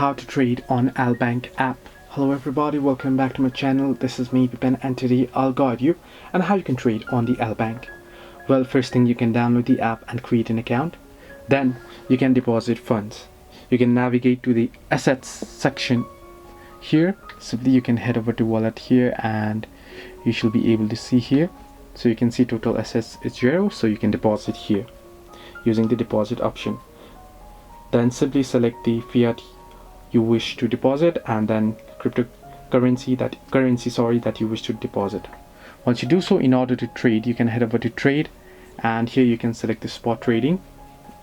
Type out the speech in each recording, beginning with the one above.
how to trade on LBank app. Hello everybody, welcome back to my channel. This is me Pippin, and today I'll guide you on how you can trade on the LBank. Well, first thing, you can download the app and create an account. Then you can deposit funds. You can navigate to the assets section here. Simply you can head over to wallet here and you should be able to see here. So you can see total assets is 0, so you can deposit here using the deposit option. Then simply select the fiat you wish to deposit and then cryptocurrency that you wish to deposit. Once you do so, in order to trade, you can head over to trade, and here you can select the spot trading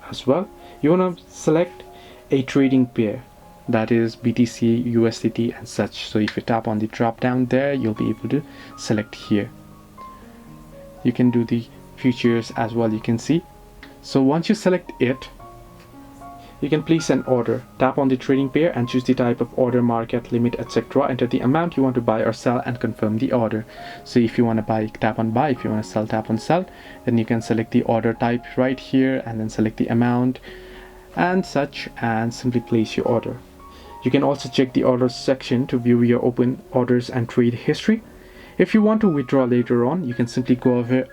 as well. You want to select a trading pair, that is BTC, USDT and such. So if you tap on the drop down there, you'll be able to select here. You can do the futures as well, you can see. So once you select it, you can place an order. Tap on the trading pair and choose the type of order, market, limit, etc. Enter the amount you want to buy or sell and confirm the order. So if you want to buy, tap on buy. If you want to sell, tap on sell. Then you can select the order type right here and then select the amount and such, and simply place your order. You can also check the orders section to view your open orders and trade history. If you want to withdraw later on, you can simply go over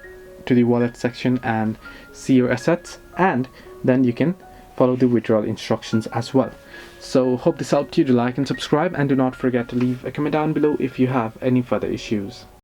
to the wallet section and see your assets, and then you can follow the withdrawal instructions as well. So hope this helped you. To like and subscribe, and do not forget to leave a comment down below if you have any further issues.